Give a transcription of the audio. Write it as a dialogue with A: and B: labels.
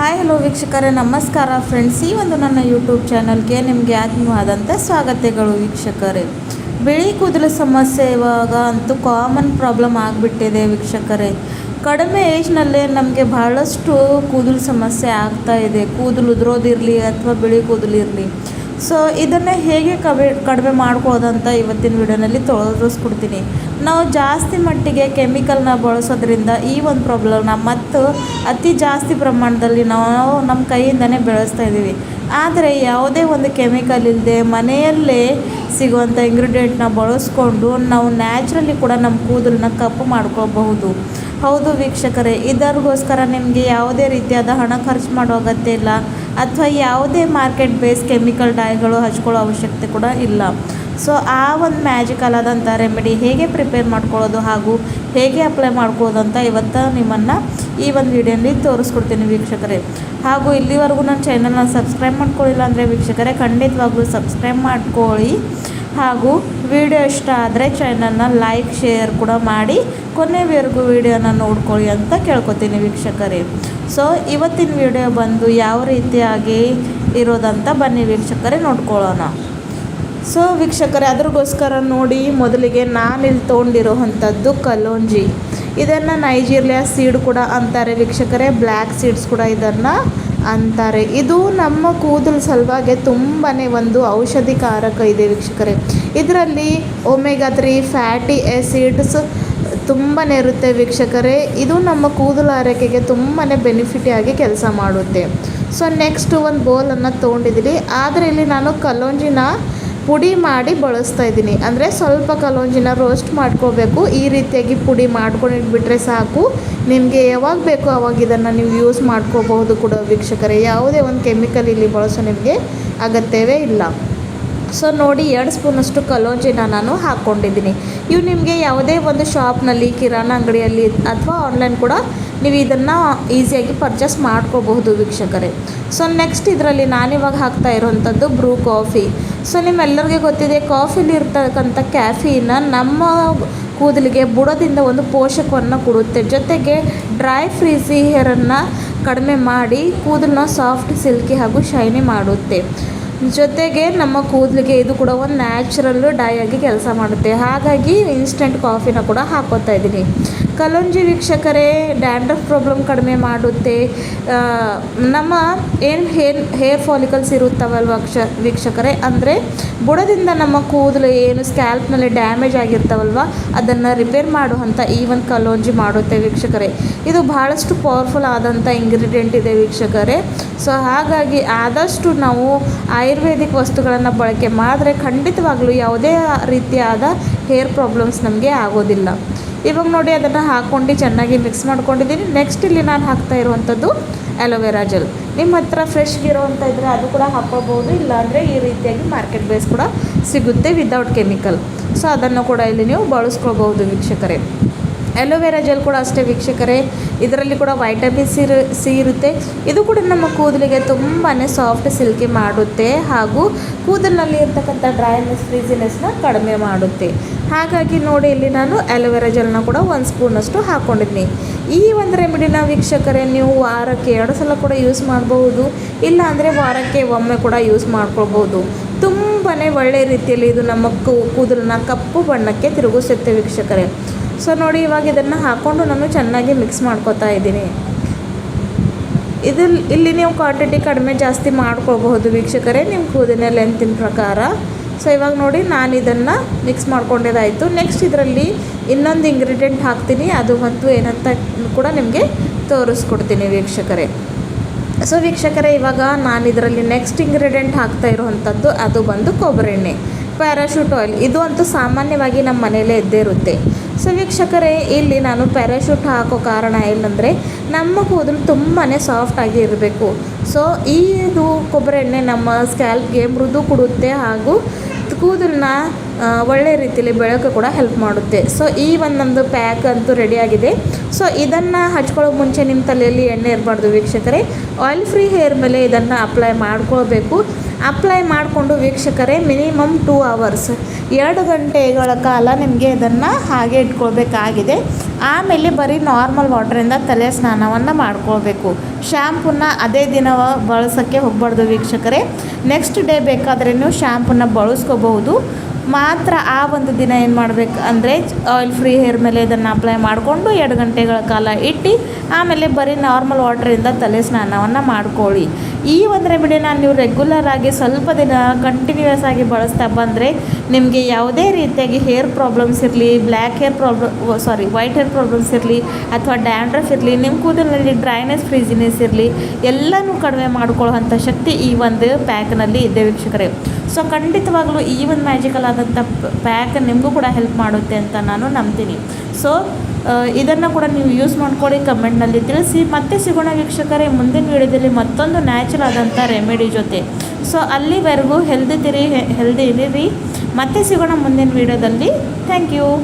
A: Hi hello ವೀಕ್ಷಕರೇ, ನಮಸ್ಕಾರ friends. ಈ ಒಂದು ನನ್ನ ಯೂಟ್ಯೂಬ್ ಚಾನಲ್ಗೆ ನಿಮಗೆ ಆತ್ಮೀಯವಾದಂಥ ಸ್ವಾಗತಗಳು ವೀಕ್ಷಕರೇ. ಬಿಳಿ ಕೂದಲು ಸಮಸ್ಯೆ ಇವಾಗ ಅಂತೂ ಕಾಮನ್ ಪ್ರಾಬ್ಲಮ್ ಆಗಿಬಿಟ್ಟಿದೆ ವೀಕ್ಷಕರೇ. ಕಡಿಮೆ ಏಜ್ನಲ್ಲೇ ನಮಗೆ ಬಹಳಷ್ಟು ಕೂದಲು ಸಮಸ್ಯೆ ಆಗ್ತಾ ಇದೆ. ಕೂದಲು ಉದುರೋದಿರಲಿ ಅಥವಾ ಬಿಳಿ ಕೂದಲು ಇರಲಿ. ಸೊ ಇದನ್ನು ಹೇಗೆ ಕಡಿಮೆ ಮಾಡ್ಕೊಳ್ಳೋದಂತ ಇವತ್ತಿನ ವಿಡಿಯೋನಲ್ಲಿ ತೋರಿಸ್ಕೊಡ್ತೀನಿ. ನಾವು ಜಾಸ್ತಿ ಮಟ್ಟಿಗೆ ಕೆಮಿಕಲ್ನ ಬಳಸೋದ್ರಿಂದ ಈ ಒಂದು ಪ್ರಾಬ್ಲಮ್ನ ಮತ್ತು ಅತಿ ಜಾಸ್ತಿ ಪ್ರಮಾಣದಲ್ಲಿ ನಾವು ನಮ್ಮ ಕೈಯಿಂದನೇ ಬೆಳೆಸ್ತಾ ಇದ್ದೀವಿ. ಆದರೆ ಯಾವುದೇ ಒಂದು ಕೆಮಿಕಲ್ ಇಲ್ಲದೆ ಮನೆಯಲ್ಲೇ ಸಿಗುವಂಥ ಇಂಗ್ರೀಡಿಯೆಂಟ್ನ ಬಳಸ್ಕೊಂಡು ನಾವು ನ್ಯಾಚುರಲಿ ಕೂಡ ನಮ್ಮ ಕೂದಲನ್ನ ಕಪ್ಪು ಮಾಡ್ಕೋಬಹುದು. ಹೌದು ವೀಕ್ಷಕರೇ, ಇದರಿಗೋಸ್ಕರ ನಿಮಗೆ ಯಾವುದೇ ರೀತಿಯಾದ ಹಣ ಖರ್ಚು ಮಾಡೋ ಅಗತ್ಯ ಇಲ್ಲ ಅಥವಾ ಯಾವುದೇ ಮಾರ್ಕೆಟ್ ಬೇಸ್ ಕೆಮಿಕಲ್ ಡೈಗಳು ಹಚ್ಕೊಳ್ಳೋ ಅವಶ್ಯಕತೆ ಕೂಡ ಇಲ್ಲ. ಸೊ ಆ ಒಂದು ಮ್ಯಾಜಿಕಲ್ ಆದಂಥ ರೆಮಿಡಿ ಹೇಗೆ ಪ್ರಿಪೇರ್ ಮಾಡ್ಕೊಳ್ಳೋದು ಹಾಗೂ ಹೇಗೆ ಅಪ್ಲೈ ಮಾಡ್ಕೊಳ್ಳೋದು ಅಂತ ಇವತ್ತು ನಿಮ್ಮನ್ನು ಈ ಒಂದು ವಿಡಿಯೋನಲ್ಲಿ ತೋರಿಸ್ಕೊಡ್ತೀನಿ ವೀಕ್ಷಕರೇ. ಹಾಗೂ ಇಲ್ಲಿವರೆಗೂ ನನ್ನ ಚಾನಲ್ನ ಸಬ್ಸ್ಕ್ರೈಬ್ ಮಾಡ್ಕೊಳ್ಳಿಲ್ಲ ಅಂದರೆ ವೀಕ್ಷಕರೇ ಖಂಡಿತವಾಗ್ಲೂ ಸಬ್ಸ್ಕ್ರೈಬ್ ಮಾಡ್ಕೊಳ್ಳಿ. ಹಾಗೂ ವಿಡಿಯೋ ಇಷ್ಟ ಆದರೆ ಚಾನಲ್ನ ಲೈಕ್ ಶೇರ್ ಕೂಡ ಮಾಡಿ ಕೊನೆವರೆಗೂ ವಿಡಿಯೋನ ನೋಡ್ಕೊಳ್ಳಿ ಅಂತ ಕೇಳ್ಕೊತೀನಿ ವೀಕ್ಷಕರೇ. ಸೊ ಇವತ್ತಿನ ವಿಡಿಯೋ ಬಂದು ಯಾವ ರೀತಿಯಾಗಿ ಇರೋದಂತ ಬನ್ನಿ ವೀಕ್ಷಕರೇ ನೋಡ್ಕೊಳ್ಳೋಣ. ಸೊ ವೀಕ್ಷಕರೇ, ಅದ್ರಗೋಸ್ಕರ ನೋಡಿ ಮೊದಲಿಗೆ ನಾನಿಲ್ಲಿ ತೊಗೊಂಡಿರೋವಂಥದ್ದು ಕಲೋಂಜಿ. ಇದನ್ನು ನೈಜೀರಿಯಾ ಸೀಡ್ ಕೂಡ ಅಂತಾರೆ ವೀಕ್ಷಕರೇ, ಬ್ಲ್ಯಾಕ್ ಸೀಡ್ಸ್ ಕೂಡ ಇದನ್ನು ಅಂತಾರೆ. ಇದು ನಮ್ಮ ಕೂದಲು ಸಲುವಾಗಿ ತುಂಬಾ ಒಂದು ಔಷಧಿಕಾರಕ ಇದೆ ವೀಕ್ಷಕರೇ. ಇದರಲ್ಲಿ ಒಮೆಗಾ 3 ಫ್ಯಾಟಿ ಆ್ಯಸಿಡ್ಸ್ ತುಂಬಾ ಇರುತ್ತೆ ವೀಕ್ಷಕರೇ. ಇದು ನಮ್ಮ ಕೂದಲು ಆರೈಕೆಗೆ ತುಂಬಾ ಬೆನಿಫಿಟಿಯಾಗಿ ಕೆಲಸ ಮಾಡುತ್ತೆ. ಸೊ ನೆಕ್ಸ್ಟ್ ಒಂದು ಬೌಲನ್ನು ತೊಗೊಂಡಿದ್ದೀನಿ. ಆದರೆ ಇಲ್ಲಿ ನಾನು ಕಲೋಂಜಿನ ಪುಡಿ ಮಾಡಿ ಬಳಸ್ತಾ ಇದ್ದೀನಿ. ಅಂದರೆ ಸ್ವಲ್ಪ ಕಲೋಂಜಿನ ರೋಸ್ಟ್ ಮಾಡ್ಕೋಬೇಕು. ಈ ರೀತಿಯಾಗಿ ಪುಡಿ ಮಾಡ್ಕೊಂಡಿಟ್ಬಿಟ್ರೆ ಸಾಕು. ನಿಮಗೆ ಯಾವಾಗ ಬೇಕೋ ಆವಾಗ ಇದನ್ನು ನೀವು ಯೂಸ್ ಮಾಡ್ಕೋಬಹುದು ಕೂಡ ವೀಕ್ಷಕರೇ. ಯಾವುದೇ ಒಂದು ಕೆಮಿಕಲ್ ಇಲ್ಲಿ ಬಳಸೋ ನಿಮಗೆ ಅಗತ್ಯವೇ ಇಲ್ಲ. ಸೊ ನೋಡಿ, 2 ಸ್ಪೂನಷ್ಟು ಕಲೋಂಜಿನ ನಾನು ಹಾಕ್ಕೊಂಡಿದ್ದೀನಿ. ಇವು ನಿಮಗೆ ಯಾವುದೇ ಒಂದು ಶಾಪ್ನಲ್ಲಿ, ಕಿರಾಣ ಅಂಗಡಿಯಲ್ಲಿ ಅಥವಾ ಆನ್ಲೈನ್ ಕೂಡ ನೀವು ಇದನ್ನು ಈಸಿಯಾಗಿ ಪರ್ಚೇಸ್ ಮಾಡ್ಕೋಬಹುದು ವೀಕ್ಷಕರೇ. ಸೊ ನೆಕ್ಸ್ಟ್ ಇದರಲ್ಲಿ ನಾನಿವಾಗ ಹಾಕ್ತಾ ಇರೋವಂಥದ್ದು ಬ್ರೂ ಕಾಫಿ. ಸೊ ನಿಮ್ಮೆಲ್ಲರಿಗೂ ಗೊತ್ತಿದೆ, ಕಾಫಿಲಿ ಇರ್ತಕ್ಕಂಥ ಕ್ಯಾಫೀನ ನಮ್ಮ ಕೂದಲಿಗೆ ಬುಡದಿಂದ ಒಂದು ಪೋಷಕವನ್ನು ಕೊಡುತ್ತೆ. ಜೊತೆಗೆ ಡ್ರೈ ಫ್ರೀಝಿ ಹೇರನ್ನು ಕಡಿಮೆ ಮಾಡಿ ಕೂದಲನ್ನ ಸಾಫ್ಟ್, ಸಿಲ್ಕಿ ಹಾಗೂ ಶೈನಿ ಮಾಡುತ್ತೆ. ಜೊತೆಗೆ ನಮ್ಮ ಕೂದಲಿಗೆ ಇದು ಕೂಡ ಒಂದು ನ್ಯಾಚುರಲ್ಲು ಡೈ ಆಗಿ ಕೆಲಸ ಮಾಡುತ್ತೆ. ಹಾಗಾಗಿ ಇನ್ಸ್ಟೆಂಟ್ ಕಾಫಿನ ಕೂಡ ಹಾಕೋತಾ ಇದ್ದೀನಿ. ಕಲೋಂಜಿ ವೀಕ್ಷಕರೇ ಡ್ಯಾಂಡ್ರಫ್ ಪ್ರಾಬ್ಲಮ್ ಕಡಿಮೆ ಮಾಡುತ್ತೆ. ನಮ್ಮ ಏನು ಹೇರ್ ಫಾಲಿಕಲ್ಸ್ ಇರುತ್ತವಲ್ವ ವೀಕ್ಷಕರೇ, ಅಂದರೆ ಬುಡದಿಂದ ನಮ್ಮ ಕೂದಲು ಏನು ಸ್ಕ್ಯಾಲ್ಪ್ನಲ್ಲಿ ಡ್ಯಾಮೇಜ್ ಆಗಿರ್ತಾವಲ್ವ ಅದನ್ನು ರಿಪೇರ್ ಮಾಡುವಂಥ ಈ ಒಂದು ಕಲೋಂಜಿ ಮಾಡುತ್ತೆ ವೀಕ್ಷಕರೇ. ಇದು ಭಾಳಷ್ಟು ಪವರ್ಫುಲ್ ಆದಂಥ ಇಂಗ್ರೀಡಿಯೆಂಟ್ ಇದೆ ವೀಕ್ಷಕರೇ. ಸೊ ಹಾಗಾಗಿ ಆದಷ್ಟು ನಾವು ಆಯುರ್ವೇದಿಕ್ ವಸ್ತುಗಳನ್ನು ಬಳಕೆ ಮಾಡಿದ್ರೆ ಖಂಡಿತವಾಗ್ಲೂ ಯಾವುದೇ ರೀತಿಯಾದ ಹೇರ್ ಪ್ರಾಬ್ಲಮ್ಸ್ ನಮಗೆ ಆಗೋದಿಲ್ಲ. ಇವಾಗ ನೋಡಿ, ಅದನ್ನು ಹಾಕ್ಕೊಂಡು ಚೆನ್ನಾಗಿ ಮಿಕ್ಸ್ ಮಾಡ್ಕೊಂಡಿದ್ದೀನಿ. ನೆಕ್ಸ್ಟ್ ಇಲ್ಲಿ ನಾನು ಹಾಕ್ತಾ ಇರುವಂಥದ್ದು ಅಲೋವೆರಾ ಜೆಲ್. ನಿಮ್ಮ ಹತ್ರ ಫ್ರೆಶ್ಗಿರೋವಂಥ ಇದ್ದರೆ ಅದು ಕೂಡ ಹಾಕ್ಕೋಬೋದು. ಇಲ್ಲಾಂದರೆ ಈ ರೀತಿಯಾಗಿ ಮಾರ್ಕೆಟ್ ಬೇಸ್ ಕೂಡ ಸಿಗುತ್ತೆ ವಿದೌಟ್ ಕೆಮಿಕಲ್. ಸೊ ಅದನ್ನು ಕೂಡ ಇಲ್ಲಿ ನೀವು ಬಳಸ್ಕೊಳ್ಬೋದು ವೀಕ್ಷಕರೇ. ಅಲೋವೆರಾ ಜೆಲ್ ಕೂಡ ಅಷ್ಟೇ ವೀಕ್ಷಕರೇ, ಇದರಲ್ಲಿ ಕೂಡ ವೈಟಮಿನ್ ಸಿ ಇರುತ್ತೆ. ಇದು ಕೂಡ ನಮ್ಮ ಕೂದಲಿಗೆ ತುಂಬಾ ಸಾಫ್ಟ್, ಸಿಲ್ಕಿ ಮಾಡುತ್ತೆ ಹಾಗೂ ಕೂದಲಿನಲ್ಲಿ ಇರ್ತಕ್ಕಂಥ ಡ್ರೈನೆಸ್, ಫ್ರೀಸಿನೆಸ್ನ ಕಡಿಮೆ ಮಾಡುತ್ತೆ. ಹಾಗಾಗಿ ನೋಡಿ, ಇಲ್ಲಿ ನಾನು ಅಲೋವೆರಾ ಜೆಲ್ನ ಕೂಡ 1 ಸ್ಪೂನಷ್ಟು ಹಾಕ್ಕೊಂಡಿದ್ದೀನಿ. ಈ ಒಂದು ರೆಮಿಡಿನ ವೀಕ್ಷಕರೇ ನೀವು ವಾರಕ್ಕೆ 2 ಸಲ ಕೂಡ ಯೂಸ್ ಮಾಡ್ಬೋದು. ಇಲ್ಲ ಅಂದರೆ ವಾರಕ್ಕೆ ಒಮ್ಮೆ ಕೂಡ ಯೂಸ್ ಮಾಡ್ಕೊಳ್ಬೋದು. ತುಂಬಾ ಒಳ್ಳೆಯ ರೀತಿಯಲ್ಲಿ ಇದು ನಮ್ಮ ಕೂದಲನ್ನ ಕಪ್ಪು ಬಣ್ಣಕ್ಕೆ ತಿರುಗಿಸುತ್ತೆ ವೀಕ್ಷಕರೇ. ಸೊ ನೋಡಿ, ಇವಾಗ ಇದನ್ನು ಹಾಕ್ಕೊಂಡು ನಾನು ಚೆನ್ನಾಗಿ ಮಿಕ್ಸ್ ಮಾಡ್ಕೊತಾ ಇದ್ದೀನಿ. ಇಲ್ಲಿ ನೀವು ಕ್ವಾಂಟಿಟಿ ಕಡಿಮೆ ಜಾಸ್ತಿ ಮಾಡ್ಕೊಳ್ಬಹುದು ವೀಕ್ಷಕರೇ, ನಿಮ್ಮ ಕೂದಲಿನ ಲೆಂತಿನ ಪ್ರಕಾರ. ಸೊ ಇವಾಗ ನೋಡಿ, ನಾನು ಇದನ್ನು ಮಿಕ್ಸ್ ಮಾಡ್ಕೊಂಡಿದ್ದಾಯಿತು. ನೆಕ್ಸ್ಟ್ ಇದರಲ್ಲಿ ಇನ್ನೊಂದು ಇಂಗ್ರೀಡಿಯೆಂಟ್ ಹಾಕ್ತೀನಿ. ಅದು ಮತ್ತು ಏನಂತ ಕೂಡ ನಿಮಗೆ ತೋರಿಸ್ಕೊಡ್ತೀನಿ ವೀಕ್ಷಕರೇ. ಸೊ ವೀಕ್ಷಕರೇ, ಇವಾಗ ನಾನು ಇದರಲ್ಲಿ ನೆಕ್ಸ್ಟ್ ಇಂಗ್ರೀಡಿಯೆಂಟ್ ಹಾಕ್ತಾ ಇರುವಂಥದ್ದು ಅದು ಬಂದು ಕೊಬ್ಬರಿ ಎಣ್ಣೆ, ಪ್ಯಾರಾಶೂಟ್ ಆಯಿಲ್. ಇದು ಅಂತೂ ಸಾಮಾನ್ಯವಾಗಿ ನಮ್ಮ ಮನೆಯಲ್ಲೇ ಇದ್ದೇ ಇರುತ್ತೆ. ಸೊ ವೀಕ್ಷಕರೇ, ಇಲ್ಲಿ ನಾನು ಪ್ಯಾರಾಶೂಟ್ ಹಾಕೋ ಕಾರಣ ಏನಂದರೆ ನಮ್ಮ ಕೂದಲು ತುಂಬಾ ಸಾಫ್ಟಾಗಿ ಇರಬೇಕು. ಸೊ ಇದು ಕೊಬ್ಬರಿ ಎಣ್ಣೆ ನಮ್ಮ ಸ್ಕ್ಯಾಲ್ಪ್ಗೆ ಮೃದು ಕೊಡುತ್ತೆ ಹಾಗೂ ಕೂದಲನ್ನ ಒಳ್ಳೆ ರೀತಿಯಲ್ಲಿ ಬೆಳಕು ಕೂಡ ಹೆಲ್ಪ್ ಮಾಡುತ್ತೆ. ಸೊ ಈ ಒಂದು ನಮ್ಮದು ಪ್ಯಾಕ್ ಅಂತೂ ರೆಡಿಯಾಗಿದೆ. ಸೊ ಇದನ್ನು ಹಚ್ಕೊಳ್ಳೋ ಮುಂಚೆ ನಿಮ್ಮ ತಲೆಯಲ್ಲಿ ಎಣ್ಣೆ ಇರಬಾರ್ದು ವೀಕ್ಷಕರೇ. ಆಯಿಲ್ ಫ್ರೀ ಹೇರ್ ಮೇಲೆ ಇದನ್ನು ಅಪ್ಲೈ ಮಾಡ್ಕೊಳ್ಬೇಕು. ಅಪ್ಲೈ ಮಾಡಿಕೊಂಡು ವೀಕ್ಷಕರೇ ಮಿನಿಮಮ್ 2 ಅವರ್ಸ್ 2 ಗಂಟೆಗಳ ಕಾಲ ನಿಮಗೆ ಇದನ್ನು ಹಾಗೆ ಇಟ್ಕೊಳ್ಬೇಕಾಗಿದೆ. ಆಮೇಲೆ ಬರೀ ನಾರ್ಮಲ್ ವಾಟ್ರಿಂದ ತಲೆ ಸ್ನಾನವನ್ನು ಮಾಡ್ಕೊಳ್ಬೇಕು. ಶ್ಯಾಂಪೂನ ಅದೇ ದಿನ ಬಳಸೋಕ್ಕೆ ಹೋಗಬಾರ್ದು ವೀಕ್ಷಕರೇ. ನೆಕ್ಸ್ಟ್ ಡೇ ಬೇಕಾದರೆ ನೀವು ಶ್ಯಾಂಪೂನ ಬಳಸ್ಕೋಬಹುದು. ಮಾತ್ರ ಆ ಒಂದು ದಿನ ಏನು ಮಾಡಬೇಕು ಅಂದರೆ ಆಯಿಲ್ ಫ್ರೀ ಹೇರ್ ಮೇಲೆ ಇದನ್ನು ಅಪ್ಲೈ ಮಾಡಿಕೊಂಡು 2 ಗಂಟೆಗಳ ಕಾಲ ಇಟ್ಟು ಆಮೇಲೆ ಬರೀ ನಾರ್ಮಲ್ ವಾಟ್ರಿಂದ ತಲೆ ಸ್ನಾನವನ್ನು ಮಾಡ್ಕೊಳ್ಳಿ. ಈ ಒಂದು ರೆಮಿಡಿನ ನೀವು ರೆಗ್ಯುಲರ್ ಆಗಿ ಸ್ವಲ್ಪ ದಿನ ಕಂಟಿನ್ಯೂಯಸ್ ಆಗಿ ಬಳಸ್ತಾ ಬಂದರೆ ನಿಮಗೆ ಯಾವುದೇ ರೀತಿಯಾಗಿ ಹೇರ್ ಪ್ರಾಬ್ಲಮ್ಸ್ ಇರಲಿ, ವೈಟ್ ಹೇರ್ ಪ್ರಾಬ್ಲಮ್ಸ್ ಇರಲಿ ಅಥವಾ ಡ್ಯಾಂಡ್ರಫ್ ಇರಲಿ, ನಿಮ್ಮ ಕೂದಲಿನಲ್ಲಿ ಡ್ರೈನೆಸ್ ಫ್ರೀಜಿನೆಸ್ ಇರಲಿ, ಎಲ್ಲನೂ ಕಡಿಮೆ ಮಾಡ್ಕೊಳ್ಳೋವಂಥ ಶಕ್ತಿ ಈ ಒಂದು ಪ್ಯಾಕ್ನಲ್ಲಿ ಇದೆ ವೀಕ್ಷಕರೇ. ಸೊ ಖಂಡಿತವಾಗಲೂ ಈ ಒಂದು ಮ್ಯಾಜಿಕಲ್ ಆದಂಥ ಪ್ಯಾಕ್ ನಿಮಗೂ ಕೂಡ ಹೆಲ್ಪ್ ಮಾಡುತ್ತೆ ಅಂತ ನಾನು ನಂಬ್ತೀನಿ. ಸೊ ಇದನ್ನು ಕೂಡ ನೀವು ಯೂಸ್ ಮಾಡ್ಕೊಳ್ಳಿ, ಕಮೆಂಟ್ನಲ್ಲಿ ತಿಳಿಸಿ. ಮತ್ತೆ ಸಿಗೋಣ ವೀಕ್ಷಕರೇ ಮುಂದಿನ ವಿಡಿಯೋದಲ್ಲಿ ಮತ್ತೊಂದು ನ್ಯಾಚುರಲ್ ಆದಂಥ ರೆಮಿಡಿ ಜೊತೆ. ಸೊ ಅಲ್ಲಿವರೆಗೂ ಹೆಲ್ದಿ ಇರಿ. ಮತ್ತೆ ಸಿಗೋಣ ಮುಂದಿನ ವಿಡಿಯೋದಲ್ಲಿ. Thank you.